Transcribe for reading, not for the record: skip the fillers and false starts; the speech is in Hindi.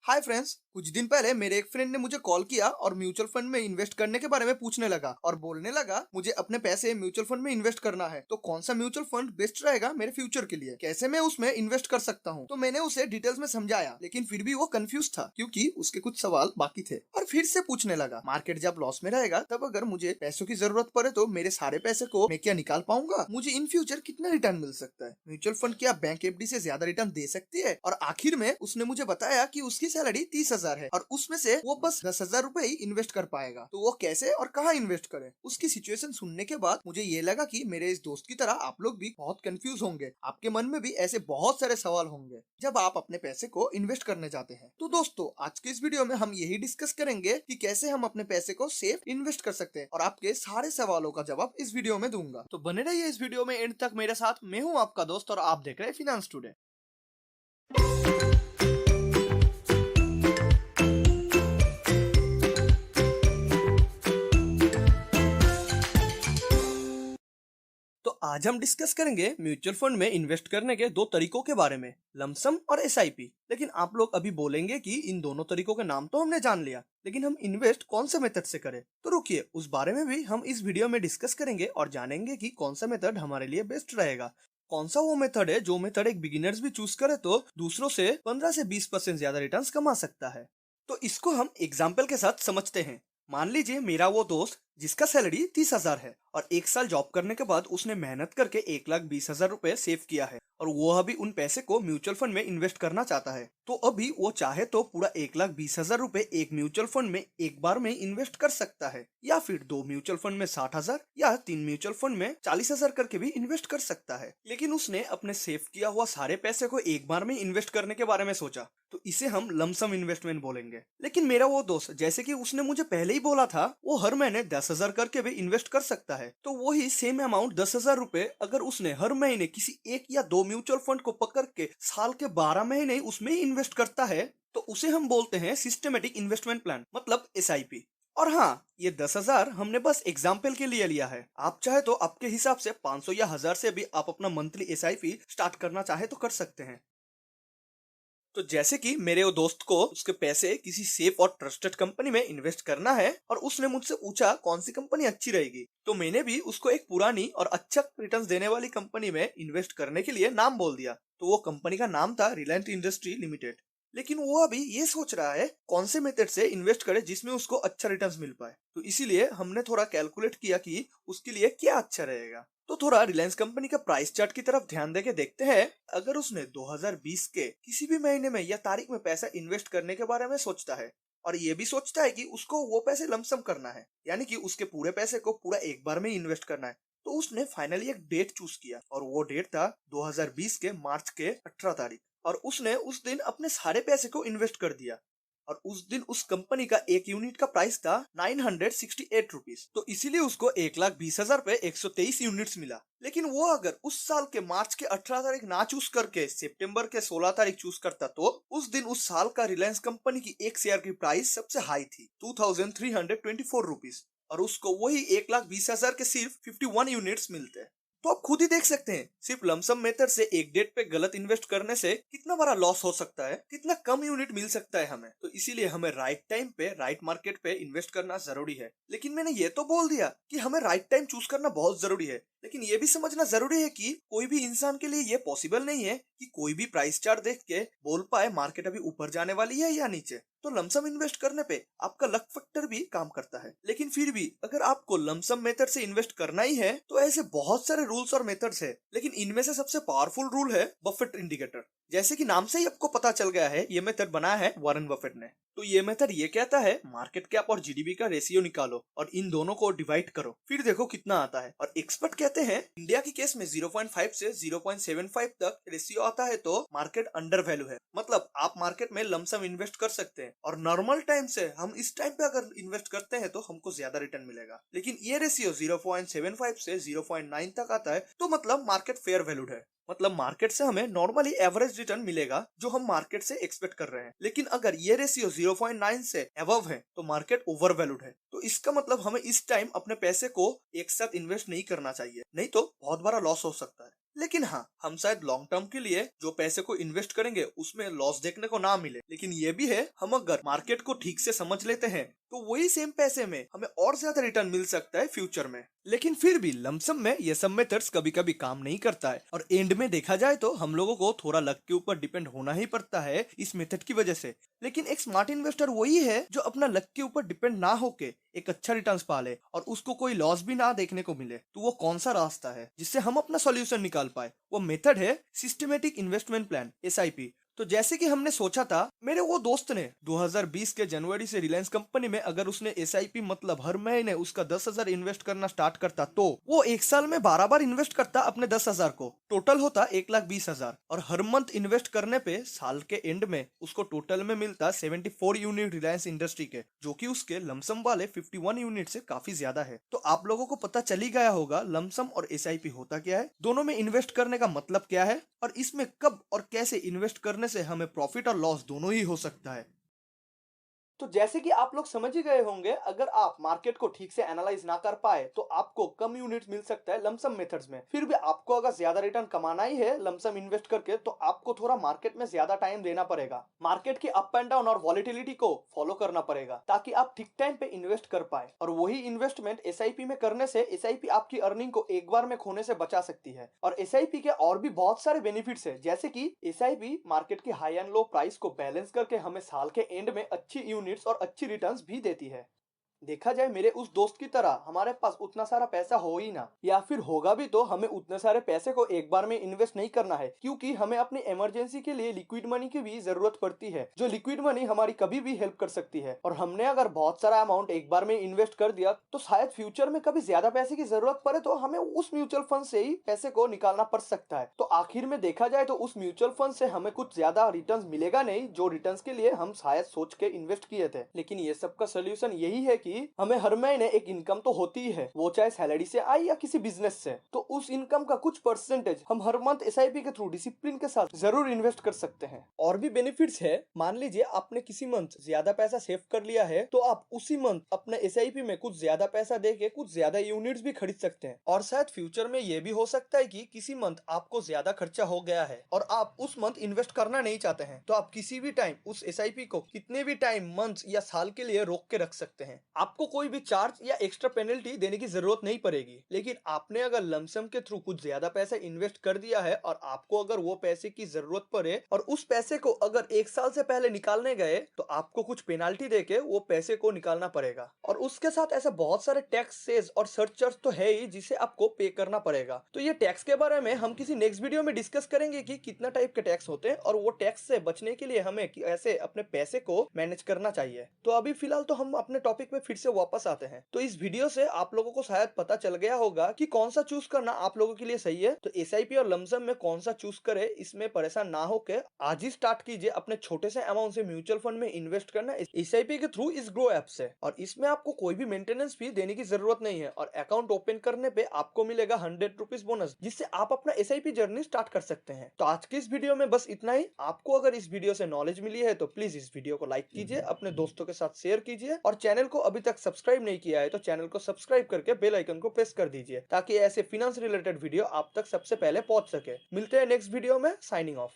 हाय फ्रेंड्स, कुछ दिन पहले मेरे एक फ्रेंड ने मुझे कॉल किया और म्यूचुअल फंड में इन्वेस्ट करने के बारे में पूछने लगा और बोलने लगा मुझे अपने पैसे म्यूचुअल फंड में इन्वेस्ट करना है। तो कौन सा म्यूचुअल फंड बेस्ट रहेगा मेरे फ्यूचर के लिए, कैसे मैं उसमें इन्वेस्ट कर सकता हूँ। तो मैंने उसे डिटेल्स में समझाया, लेकिन फिर भी वो कंफ्यूज था क्योंकि उसके कुछ सवाल बाकी थे। और फिर से पूछने लगा मार्केट जब लॉस में रहेगा तब अगर मुझे पैसों की जरूरत पड़े तो मेरे सारे पैसे को मैं क्या निकाल पाऊंगा, मुझे इन फ्यूचर कितना रिटर्न मिल सकता है, म्यूचुअल फंड क्या बैंक एफडी से ज्यादा रिटर्न दे सकती है। और आखिर में उसने मुझे बताया कि उसकी सैलरी 30,000 है और उसमें से वो बस 10,000 रुपए ही इन्वेस्ट कर पाएगा। तो वो कैसे और कहाँ इन्वेस्ट करे। उसकी सिचुएशन सुनने के बाद मुझे ये लगा कि मेरे इस दोस्त की तरह आप लोग भी बहुत कंफ्यूज होंगे, आपके मन में भी ऐसे बहुत सारे सवाल होंगे जब आप अपने पैसे को इन्वेस्ट करने जाते हैं। तो दोस्तों, आज के इस वीडियो में हम यही डिस्कस करेंगे कि कैसे हम अपने पैसे को सेफ इन्वेस्ट कर सकते हैं और आपके सारे सवालों का जवाब इस वीडियो में दूंगा। तो बने रहिए इस वीडियो में एंड तक मेरे साथ। मैं हूँ आपका दोस्त और आप देख रहे हैं फिनेंस टुडे। तो आज हम डिस्कस करेंगे म्यूचुअल फंड में इन्वेस्ट करने के दो तरीकों के बारे में, लमसम और एसआईपी। लेकिन आप लोग अभी बोलेंगे कि इन दोनों तरीकों के नाम तो हमने जान लिया, लेकिन हम इन्वेस्ट कौन से मेथड से करें। तो रुकिए, उस बारे में भी हम इस वीडियो में डिस्कस करेंगे और जानेंगे कि कौन सा मेथड हमारे लिए बेस्ट रहेगा। कौन सा वो मेथड है जो मेथड एक बिगिनर्स भी चूज करे तो दूसरों से 15 से 20% ज्यादा रिटर्न्स कमा सकता है। तो इसको हम एग्जाम्पल के साथ समझते हैं। मान लीजिए मेरा वो दोस्त जिसका सैलरी 30,000 है और एक साल जॉब करने के बाद उसने मेहनत करके 1,20,000 रुपए सेव किया है और वो अभी उन पैसे को म्यूचुअल फंड में इन्वेस्ट करना चाहता है। तो अभी वो चाहे तो पूरा 1,20,000 रुपए एक म्यूचुअल फंड में एक बार में इन्वेस्ट कर सकता है, या फिर 2 म्यूचुअल फंड में 60,000 या 3 म्यूचुअल फंड में 40,000 करके भी इन्वेस्ट कर सकता है। लेकिन उसने अपने सेव किया हुआ सारे पैसे को एक बार में इन्वेस्ट करने के बारे में सोचा, तो इसे हम लमसम इन्वेस्टमेंट बोलेंगे। लेकिन मेरा वो दोस्त, जैसे कि उसने मुझे पहले ही बोला था, वो हर महीने 10,000 करके भी इन्वेस्ट कर सकता है। तो वही सेम अमाउंट 10,000 रुपए अगर उसने हर महीने किसी एक या दो म्यूचुअल फंड को पकड़ के साल के 12 महीने उसमें इन्वेस्ट करता है, तो उसे हम बोलते हैं सिस्टमेटिक इन्वेस्टमेंट प्लान, मतलब एसआईपी। और हाँ, ये 10,000 हमने बस एग्जाम्पल के लिए लिया है। आप चाहे तो आपके हिसाब से 500 या 1000 से भी आप अपना मंथली एसआईपी स्टार्ट करना चाहे तो कर सकते हैं। तो जैसे कि मेरे वो दोस्त को उसके पैसे किसी सेफ और ट्रस्टेड कंपनी में इन्वेस्ट करना है और उसने मुझसे पूछा कौन सी कंपनी अच्छी रहेगी, तो मैंने भी उसको एक पुरानी और अच्छा रिटर्न्स देने वाली कंपनी में इन्वेस्ट करने के लिए नाम बोल दिया। तो वो कंपनी का नाम था रिलायंस इंडस्ट्री लिमिटेड। लेकिन वो अभी ये सोच रहा है कौन से मेथड से इन्वेस्ट करे जिसमें उसको अच्छा रिटर्न्स मिल पाए। तो इसीलिए हमने थोड़ा कैलकुलेट किया कि उसके लिए क्या अच्छा रहेगा। तो थोड़ा रिलायंस कंपनी का प्राइस चार्ट की तरफ ध्यान देके देखते हैं। अगर उसने 2020 के किसी भी महीने में या तारीख में पैसा इन्वेस्ट करने के बारे में सोचता है और ये भी सोचता है कि उसको वो पैसे लमसम करना है, यानी कि उसके पूरे पैसे को पूरा एक बार में इन्वेस्ट करना है, तो उसने फाइनली एक डेट चूज किया और वो डेट था 2020 के मार्च के 18 तारीख। और उसने उस दिन अपने सारे पैसे को इन्वेस्ट कर दिया और उस दिन उस कंपनी का एक यूनिट का प्राइस था 968 रुपीज। तो इसीलिए उसको 1,20,000 पे 123 यूनिट्स मिला। लेकिन वो अगर उस साल के मार्च के 18 तारीख ना चूज करके सितंबर के 16 तारीख चूज करता, तो उस दिन उस साल का रिलायंस कंपनी की एक शेयर की प्राइस सबसे हाई थी 2,324 रुपीज और उसको वही 1,20,000 के सिर्फ 51 यूनिट्स मिलते हैं। तो आप खुद ही देख सकते हैं, सिर्फ लमसम मेथड से एक डेट पे गलत इन्वेस्ट करने से कितना बड़ा लॉस हो सकता है, कितना कम यूनिट मिल सकता है हमें। तो इसीलिए हमें राइट टाइम पे राइट मार्केट पे इन्वेस्ट करना जरूरी है। लेकिन मैंने ये तो बोल दिया कि हमें राइट टाइम चूज करना बहुत जरूरी है, लेकिन ये भी समझना जरूरी है कि कोई भी इंसान के लिए ये पॉसिबल नहीं है कि कोई भी प्राइस चार्ट देख के बोल पाए मार्केट अभी ऊपर जाने वाली है या नीचे। तो लमसम इन्वेस्ट करने पे आपका लक फैक्टर भी काम करता है। लेकिन फिर भी अगर आपको लमसम मेथड से इन्वेस्ट करना ही है तो ऐसे बहुत सारे रूल्स और मेथड्स है, लेकिन इनमें से सबसे पावरफुल रूल है बफेट इंडिकेटर। जैसे कि नाम से ही आपको पता चल गया है, ये मेथड बनाया है वॉरेन बफेट ने। तो ये मेथड ये कहता है मार्केट कैप और जीडीपी का रेशियो निकालो और इन दोनों को डिवाइड करो, फिर देखो कितना आता है। और एक्सपर्ट कहते हैं इंडिया की केस में 0.5 से 0.75 तक रेशियो आता है तो मार्केट अंडर वैल्यू है, मतलब आप मार्केट में लमसम इन्वेस्ट कर सकते हैं। और नॉर्मल टाइम से हम इस टाइम पे अगर इन्वेस्ट करते हैं तो हमको ज्यादा रिटर्न मिलेगा। लेकिन ये रेशियो 0.75 से 0.9 तक आता है तो मतलब मार्केट फेयर वैल्यूड है, मतलब मार्केट से हमें नॉर्मली एवरेज रिटर्न मिलेगा जो हम मार्केट से एक्सपेक्ट कर रहे हैं। लेकिन अगर ये रेशियो 0.9 से अबव है तो मार्केट ओवर वैल्यूड है। तो इसका मतलब हमें इस टाइम अपने पैसे को एक साथ इन्वेस्ट नहीं करना चाहिए, नहीं तो बहुत बड़ा लॉस हो सकता है। लेकिन हाँ, हम शायद लॉन्ग टर्म के लिए जो पैसे को इन्वेस्ट करेंगे उसमें लॉस देखने को ना मिले, लेकिन ये भी है हम अगर मार्केट को ठीक से समझ लेते हैं तो वही सेम पैसे में हमें और ज्यादा रिटर्न मिल सकता है फ्यूचर में। लेकिन फिर भी लमसम में ये सब मेथड्स कभी कभी काम नहीं करता है, और एंड में देखा जाए तो हम लोगों को थोड़ा लक के ऊपर डिपेंड होना ही पड़ता है इस मेथड की वजह से। लेकिन एक स्मार्ट इन्वेस्टर वही है जो अपना लक के ऊपर डिपेंड ना होके एक अच्छा रिटर्न पा ले और उसको कोई लॉस भी ना देखने को मिले। तो वो कौन सा रास्ता है जिससे हम अपना सॉल्यूशन निकाल पाए? वो मेथड है सिस्टमेटिक इन्वेस्टमेंट प्लान, एसआईपी। तो जैसे कि हमने सोचा था, मेरे वो दोस्त ने 2020 के जनवरी से रिलायंस कंपनी में अगर उसने एसआईपी मतलब हर महीने उसका 10,000 इन्वेस्ट करना स्टार्ट करता तो वो एक साल में 12 बार इन्वेस्ट करता अपने 10,000 को, टोटल होता 1,20,000। और हर मंथ इन्वेस्ट करने पे साल के एंड में उसको टोटल में मिलता 74 यूनिट रिलायंस इंडस्ट्री के, जो कि उसके लमसम वाले 51 यूनिट से काफी ज्यादा है। तो आप लोगों को पता चल ही गया होगा लमसम और एसआईपी होता क्या है, दोनों में इन्वेस्ट करने का मतलब क्या है, और इसमें कब और कैसे इन्वेस्ट करने से हमें प्रॉफिट और लॉस दोनों ही हो सकता है। तो जैसे कि आप लोग समझ ही गए होंगे, अगर आप मार्केट को ठीक से एनालाइज ना कर पाए तो आपको कम यूनिट्स मिल सकता है लमसम मेथड्स में। फिर भी आपको अगर ज्यादा रिटर्न कमाना ही है लमसम इन्वेस्ट करके तो आपको थोड़ा मार्केट में ज्यादा टाइम देना पड़ेगा, मार्केट की अप एंड डाउन और वॉलिटिलिटी को फॉलो करना पड़ेगा ताकि आप ठीक टाइम पे इन्वेस्ट कर पाए। और वही इन्वेस्टमेंट एसआईपी में करने से एसआईपी आपकी अर्निंग को एक बार में खोने से बचा सकती है। और एसआईपी के और भी बहुत सारे बेनिफिट्स है, जैसे कि एसआईपी मार्केट की हाई एंड लो प्राइस को बैलेंस करके हमें साल के एंड में अच्छी यूनिट्स और अच्छी रिटर्न्स भी देती है। देखा जाए मेरे उस दोस्त की तरह हमारे पास उतना सारा पैसा हो ही ना, या फिर होगा भी तो हमें उतने सारे पैसे को एक बार में इन्वेस्ट नहीं करना है, क्योंकि हमें अपनी इमरजेंसी के लिए लिक्विड मनी की भी जरूरत पड़ती है, जो लिक्विड मनी हमारी कभी भी हेल्प कर सकती है। और हमने अगर बहुत सारा अमाउंट एक बार में इन्वेस्ट कर दिया तो शायद फ्यूचर में कभी ज्यादा पैसे की जरूरत पड़े तो हमें उस म्यूचुअल फंड से ही पैसे को निकालना पड़ सकता है। तो आखिर में देखा जाए तो उस म्यूचुअल फंड से हमें कुछ ज्यादा रिटर्न मिलेगा नहीं, जो रिटर्न के लिए हम शायद सोच के इन्वेस्ट किए थे। लेकिन ये सब का सोल्यूशन यही है कि हमें हर महीने एक इनकम तो होती ही है, वो चाहे सैलरी से आए या किसी बिजनेस से, तो उस इनकम का कुछ परसेंटेज हम हर मंथ एसआईपी के थ्रू डिसिप्लिन के साथ जरूर इन्वेस्ट कर सकते हैं। और भी बेनिफिट्स है, मान लीजिए आपने किसी मंथ ज्यादा पैसा सेव कर लिया है तो आप उसी मंथ अपने एसआईपी में कुछ ज्यादा पैसा देके कुछ ज्यादा यूनिट्स भी खरीद सकते हैं। और शायद फ्यूचर में ये भी हो सकता है कि किसी मंथ आपको ज्यादा खर्चा हो गया है और आप उस मंथ इन्वेस्ट करना नहीं चाहते हैं, तो आप किसी भी टाइम उस एसआईपी को कितने भी टाइम, मंथ या साल के लिए रोक के रख सकते हैं। आपको कोई भी चार्ज या एक्स्ट्रा पेनल्टी देने की जरूरत नहीं पड़ेगी। लेकिन आपने अगर लमसम के थ्रू कुछ ज्यादा पैसा इन्वेस्ट कर दिया है और आपको अगर वो पैसे की जरूरत पड़े और उस पैसे को अगर एक साल से पहले निकालने गए तो आपको कुछ पेनाल्टी देके वो पैसे को निकालना पड़ेगा। और उसके साथ ऐसे बहुत सारे टैक्सेस और सर्चार्ज तो है ही जिसे आपको पे करना पड़ेगा। तो ये टैक्स के बारे में हम किसी नेक्स्ट वीडियो में डिस्कस करेंगे कि कितना टाइप के टैक्स होते हैं और वो टैक्स से बचने के लिए हमें ऐसे अपने पैसे को मैनेज करना चाहिए। तो अभी फिलहाल तो हम अपने टॉपिक में फिर से वापस आते हैं। तो इस वीडियो से आप लोगों को शायद पता चल गया होगा कि कौन सा चूज करना आप लोगों के लिए सही है। तो एसआईपी और लमसम में कौन सा चूज करे, इसमें परेशान ना होकर आज ही स्टार्ट कीजिए अपने छोटे से अमाउंट से म्यूचुअल फंड में इन्वेस्ट करना एसआईपी के थ्रू इस ग्रो ऐप से। और इसमें आपको कोई भी मेंटेनेंस फी देने की जरूरत नहीं है और अकाउंट ओपन करने पे आपको मिलेगा 100 रुपीज बोनस, जिससे आप अपना एसआईपी जर्नी स्टार्ट कर सकते हैं। तो आज की इस वीडियो में बस इतना ही। आपको अगर इस वीडियो से नॉलेज मिली है तो प्लीज इस वीडियो को लाइक कीजिए, अपने दोस्तों के साथ शेयर कीजिए और चैनल को अभी तक सब्सक्राइब नहीं किया है तो चैनल को सब्सक्राइब करके बेल आइकन को प्रेस कर दीजिए ताकि ऐसे फिनेंस रिलेटेड वीडियो आप तक सबसे पहले पहुंच सके। मिलते हैं नेक्स्ट वीडियो में। Signing off.